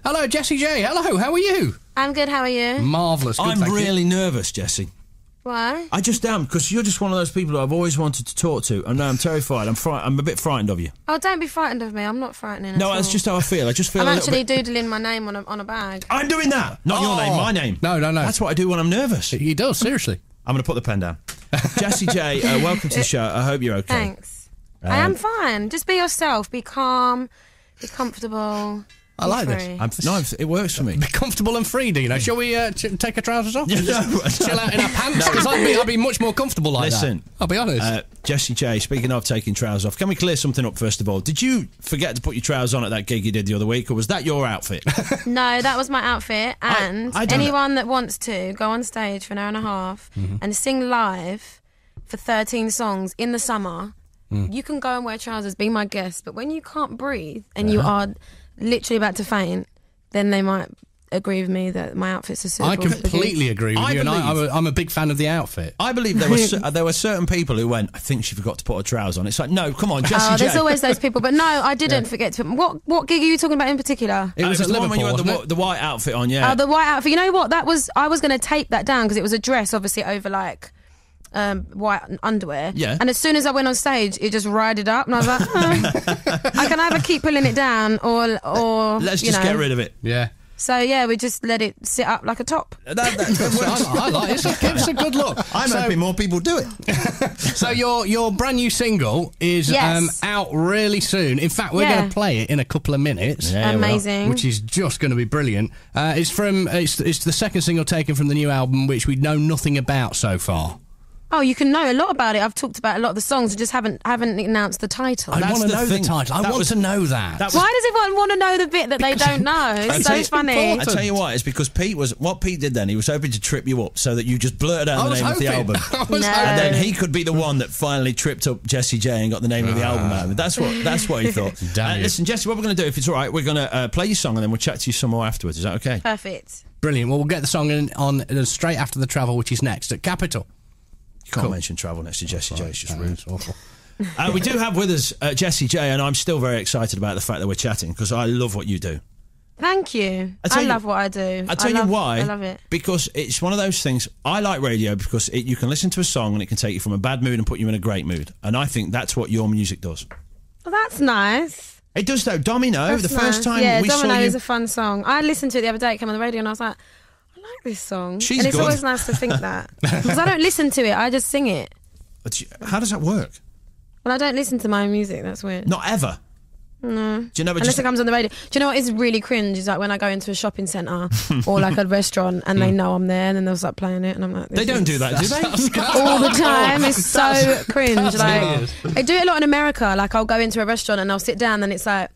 Hello, Jessie J. Hello, how are you? I'm good, how are you? Marvellous. Good, I'm really nervous, Jessie. Why? I just am, because you're just one of those people who I've always wanted to talk to, and now I'm terrified. I'm a bit frightened of you. Oh, don't be frightened of me. I'm not frightening No, at that's all. just how I feel. I just feel I'm a little actually bit... doodling my name on a bag. I'm doing that! Not your name, my name. No. That's what I do when I'm nervous. He does, seriously. I'm going to put the pen down. Jessie J, welcome to the show. I hope you're okay. Thanks. I am fine. Just be yourself. Be calm. Be comfortable. I like this. It works for me. Be comfortable and free, Dino. Shall we take our trousers off? No. Chill out in our pants? Because I'd be much more comfortable like Listen, that. I'll be honest. Jessie J, speaking of taking trousers off, can we clear something up first of all? Did you forget to put your trousers on at that gig you did the other week, or was that your outfit? No, that was my outfit. And I don't anyone that wants to go on stage for an hour and a half and sing live for 13 songs in the summer, you can go and wear trousers, be my guest. But when you can't breathe and you are literally about to faint, then they might agree with me that my outfits are suitable. I completely agree with you, and I'm a big fan of the outfit. I believe there were certain people who went, I think she forgot to put her trousers on. It's like, no, come on, Jessie J. There's always those people. But no, I didn't forget to put... What gig are you talking about in particular? It was at the Liverpool, one when you had wasn't it? the white outfit on, yeah. Oh, the white outfit. You know what? I was going to tape that down because it was a dress, obviously, over like... white underwear. Yeah. And as soon as I went on stage, it just rided up, and I was like, I can either keep pulling it down or Let's just get rid of it. Yeah. So yeah, we just let it sit up like a top. I like it. It's a good look. I'm hoping more people do it. So your brand new single is out really soon. In fact, we're going to play it in a couple of minutes. Yeah, amazing. Which is just going to be brilliant. It's the second single taken from the new album, which we know nothing about so far. Oh, you can know a lot about it. I've talked about a lot of the songs. I just haven't announced the title. I want to know the title. I want to know that. Why does everyone want to know the bit that they don't know? It's so funny. I tell you why. It's because what Pete did then. He was hoping to trip you up so that you just blurted out the name of the album, No. and then he could be the one that finally tripped up Jessie J and got the name of the album out of it. That's what he thought. Listen, Jessie, what we're going to do, if it's all right, we're going to play your song and then we'll chat to you some more afterwards. Is that okay? Perfect. Brilliant. Well, we'll get the song on straight after the travel, which is next at Capital. You can't mention travel next to Jessie J. It's just rude. It's awful. We do have with us Jessie J, and I'm still very excited about the fact that we're chatting because I love what you do. Thank you. I love what I do. I'll tell you why. I love it. Because it's one of those things. I like radio because you can listen to a song and it can take you from a bad mood and put you in a great mood. And I think that's what your music does. Well, that's nice. It does, though. Domino, That's the first time we Domino saw you... is a fun song. I listened to it the other day, it came on the radio, and I was like, I like this song. She's and it's good. always nice to think that. Because I don't listen to it, I just sing it. How does that work? Well, I don't listen to my music, that's weird. Not ever. No. Do you never Unless it comes on the radio. Do you know what is really cringe? Is like when I go into a shopping centre or like a restaurant and they know I'm there and then they'll start playing it and I'm like... They don't do that, do they? All the time. It's so cringe. Like, I do it a lot in America. Like I'll go into a restaurant and I'll sit down and it's like...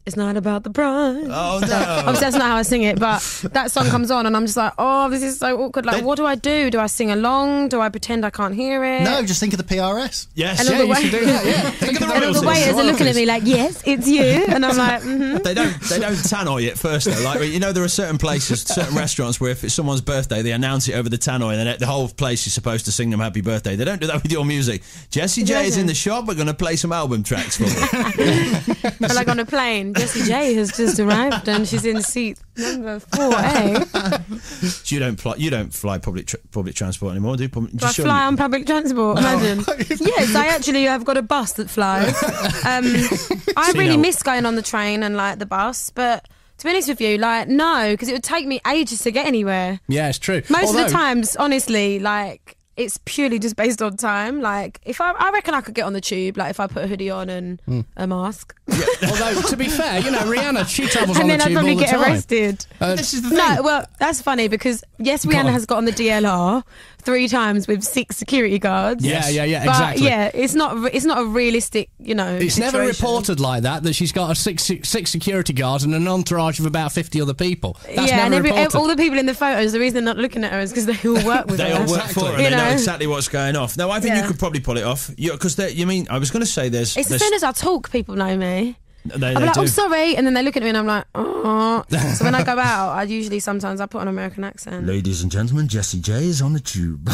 It's not about the price. Oh, no. Obviously, that's not how I sing it, but that song comes on and I'm just like, oh, this is so awkward. Like, what do I do? Do I sing along? Do I pretend I can't hear it? No, just think of the PRS. Yes, And all the you should do that, yeah. Think of the and all the royalties. waiters are looking at me like, yes, it's you. And I'm like, They don't tannoy at first though. Like, you know, there are certain places, certain restaurants where if it's someone's birthday, they announce it over the tannoy, and then the whole place is supposed to sing them happy birthday. They don't do that with your music. Jessie J is in the shop. We're going to play some album tracks for you. But like on a plane, Jessie J has just arrived and she's in seat number 4A. So you don't fly public transport anymore, do you? Do I fly on public transport? Imagine. Yes, I actually have got a bus that flies. I really miss going on the train and like the bus, but to be honest with you, like no, because it would take me ages to get anywhere. Yeah, it's true. Most of the times, honestly, like it's purely just based on time. Like if I reckon I could get on the tube, like if I put a hoodie on and a mask. Yeah. Although to be fair, you know, Rihanna, she travels on and the then tube I'd probably all the get time. arrested. This is the thing. No, well, that's funny because yes, Rihanna has got on the DLR 3 times with 6 security guards. Yeah, But exactly. yeah, it's not a realistic, you know. It's situation. never reported like that she's got a six security guards and an entourage of about 50 other people. That's yeah, never and reported. all the people in the photos, the reason they're not looking at her is because they all work with her. They all work for her and they know exactly what's going off. No, I think you Yeah. could probably pull it off. Because I was going to say there's... It's as soon as I talk, people know me. I'll be like, oh, sorry. And then they look at me and I'm like, oh. So when I go out, sometimes I put on an American accent. Ladies and gentlemen, Jessie J is on the tube.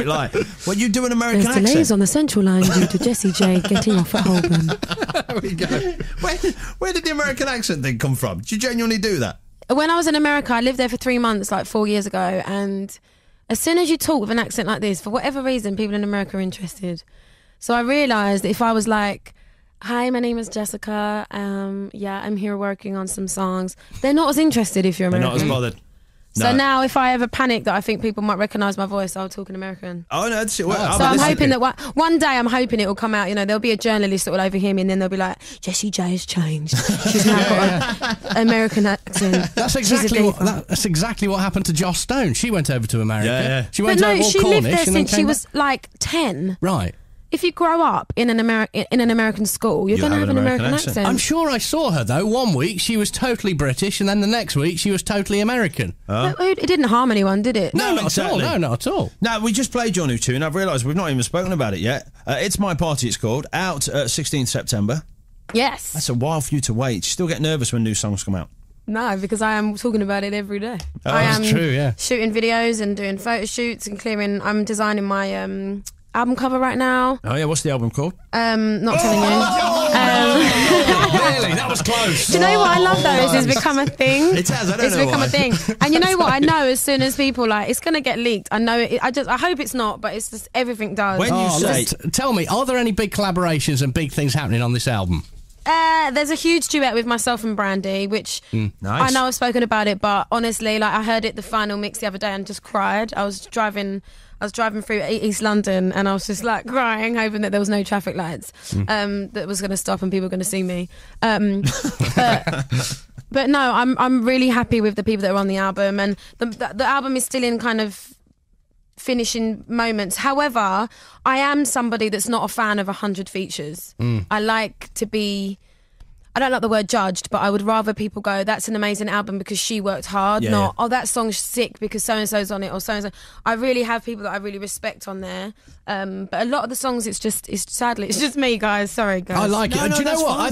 Like, well, you do an American accent. There's delays on the Central Line due to Jessie J getting off at Holborn. There we go. Where did the American accent thing come from? Did you genuinely do that? When I was in America, I lived there for 3 months, like 4 years ago. And as soon as you talk with an accent like this, for whatever reason, people in America are interested. So I realised that if I was like, hi, my name is Jessica. I'm here working on some songs. They're not as interested if you're American. They're not as bothered. So now if I ever panic that I think people might recognise my voice, I'll talk in American. Oh, no. So I'm hoping that one day it will come out. You know, there'll be a journalist that will overhear me and then they'll be like, Jessie J has changed. She's now got an American accent. That's exactly what happened to Joss Stone. She went over to America. Yeah. She went over all Cornish. She lived there and since she was like 10. Right. If you grow up in an American school, you're going to have an American accent. I'm sure I saw her, though. One week she was totally British, and then the next week she was totally American. It didn't harm anyone, did it? No, not exactly. at all. No, not at all. Now, we just played your new tune. I've realised we've not even spoken about it yet. It's My Party, it's called. Out 16th September. Yes. That's a while for you to wait. You still get nervous when new songs come out? No, because I am talking about it every day. Oh, that's true, yeah. Shooting videos and doing photo shoots and clearing. I'm designing my... album cover right now. Oh yeah, what's the album called? Not telling you. Really? That was close. Do you know what I love though? Is it's become a thing. It has. I don't know It's become a thing. And you know what? I know as soon as people it's going to get leaked. I know it. I hope it's not, but it's just everything does. When you say, tell me, are there any big collaborations and big things happening on this album? There's a huge duet with myself and Brandy, which nice. I know I've spoken about it, but honestly, like I heard the final mix the other day and just cried. I was driving through East London and I was just like crying, hoping that there was no traffic lights that was going to stop and people were going to see me. But no, I'm really happy with the people that are on the album, and the album is still in kind of finishing moments. However, I am somebody that's not a fan of 100 features. I like to be... I don't like the word judged, but I would rather people go, that's an amazing album because she worked hard, oh, that song's sick because so-and-so's on it, or so-and-so. I really have people that I really respect on there. But a lot of the songs, sadly, it's just me, guys. Sorry, guys. I like it. Do you know what? Fine.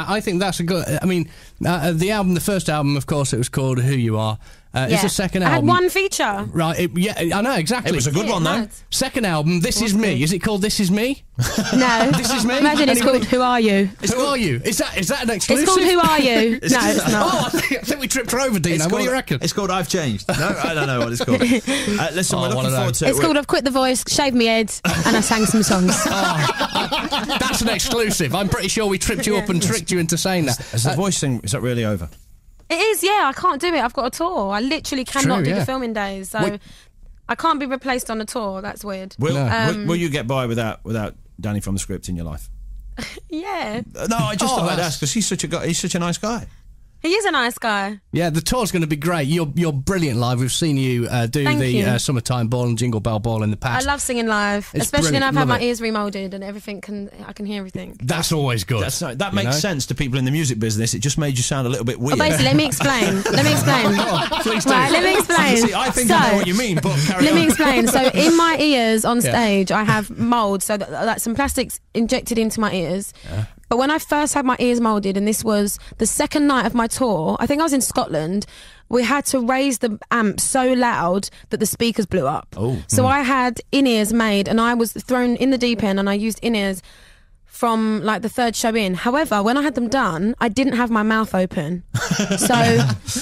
I think that's a good... I mean, the first album, of course, it was called Who You Are. It's a second album. I had one feature. Right, I know, exactly. It was a good one, though. Second album, This Is Me. Is it called This Is Me? No. This Is Me? Imagine it's called Who Are You? Who Are You? Is that an exclusive? It's called Who Are You? No, it's not. Oh, I think we tripped her over, Dino. What do you reckon? It's called I've Changed. No, I don't know what it's called. Listen, we're looking forward to it. It's called I've Quit the Voice, Shaved Me Head, and I sang some songs. That's an exclusive. I'm pretty sure we tripped you up and tricked you into saying that. Is the voice thing, is that really over? It is, yeah. I can't do it. I've got a tour. I literally cannot do the filming days. So I can't be replaced on a tour. That's weird. Will you get by without Danny from the Script in your life? Yeah. No, I just thought I'd ask because he's such a nice guy. He is a nice guy. Yeah, the tour's going to be great. You're brilliant live. We've seen you do the Summertime Ball and Jingle Bell Ball in the past. I love singing live, especially when I've had my ears remoulded and I can hear everything. That's always good. That makes sense to people in the music business. It just made you sound a little bit weird. Oh, basically, let me explain. Please do. Right, let me explain. See, I think I know what you mean, but carry on. Let me explain. So in my ears on stage, I have mould, so that some plastics injected into my ears. Yeah. But when I first had my ears moulded, and this was the second night of my tour, I think I was in Scotland, we had to raise the amp so loud that the speakers blew up. So I had in-ears made, and I was thrown in the deep end, and I used in-ears from like the third show in. However, when I had them done, I didn't have my mouth open. So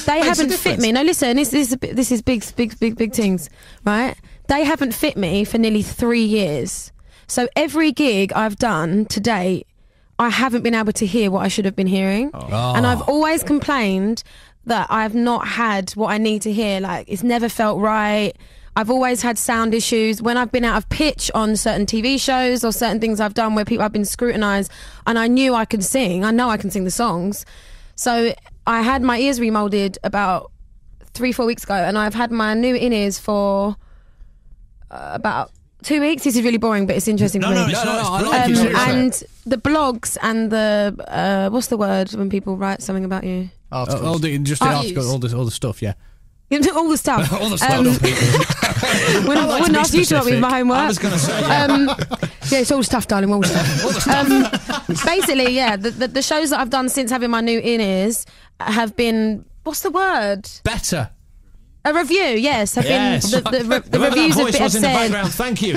they haven't fit me. No, listen, this is big things, right? They haven't fit me for nearly 3 years. So every gig I've done to date, I haven't been able to hear what I should have been hearing. And I've always complained that I've not had what I need to hear. Like, it's never felt right. I've always had sound issues. When I've been out of pitch on certain TV shows or certain things I've done where I've been scrutinised, and I knew I could sing. I know I can sing the songs. So I had my ears remoulded about 3-4 weeks ago, and I've had my new in-ears for about 2 weeks. This is really boring, but it's interesting for me. No, I like it. And the blogs and the what's the word when people write something about you? Articles. All the stuff, yeah. All the stuff. All the stuff. Wouldn't ask you to help me with my homework. I was going to say, Yeah, it's all stuff, darling, all stuff. All the stuff. Basically, yeah, the shows that I've done since having my new in-ears have been, what's the word? Better. A review, yes. The Whoever reviews that voice was in the said, background, thank you.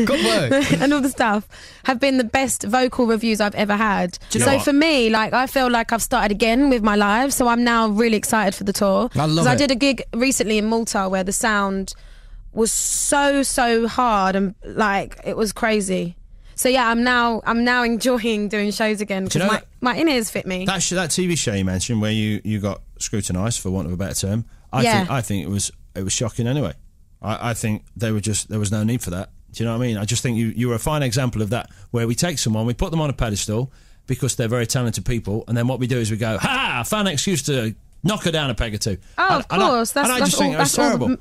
Good work. and all the stuff have been the best vocal reviews I've ever had. Do you know So what? for me, like, I feel like I've started again with my live, so I'm now really excited for the tour. I love it. I did a gig recently in Malta where the sound was so hard and like it was crazy. So yeah, I'm now enjoying doing shows again Do you because know my in-ears fit me. That TV show you mentioned where you got scrutinised, for want of a better term, I think it was shocking anyway. I think there was no need for that. Do you know what I mean? I just think you were a fine example of that, where we take someone, we put them on a pedestal because they're very talented people, and then what we do is we go, ha! Found an excuse to knock her down a peg or two. Oh, of course. I just think it was terrible.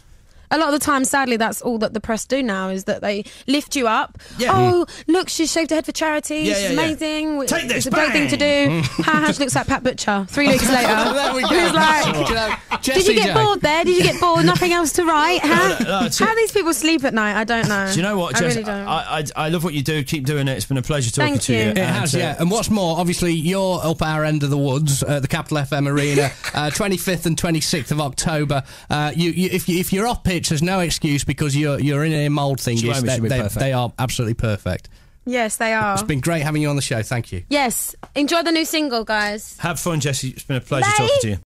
A lot of the time, sadly, that's all that the press do now, is that they lift you up. Yeah. Oh, look, she shaved her head for charity. Yeah, She's yeah. amazing. Take this, it's a great thing to do. Ha, she looks like Pat Butcher. 3 weeks later. There we go. It was like, Jessie did you get J. bored there? Did you get bored? Nothing else to write? Huh? No, it's How it. these people sleep at night? I don't know. Do you know what, I Jess? really don't. I love what you do. Keep doing it. It's been a pleasure talking Thank to you. you. It has, yeah. And what's more, obviously, you're up our end of the woods at the Capital FM Arena, 25th and 26th of October. If you're off pitch, there's no excuse, because your in-ear mould thing Should be perfect. they are absolutely perfect. Yes, they are. It's been great having you on the show. Thank you. Yes. Enjoy the new single, guys. Have fun, Jessie. It's been a pleasure Bye. talking to you.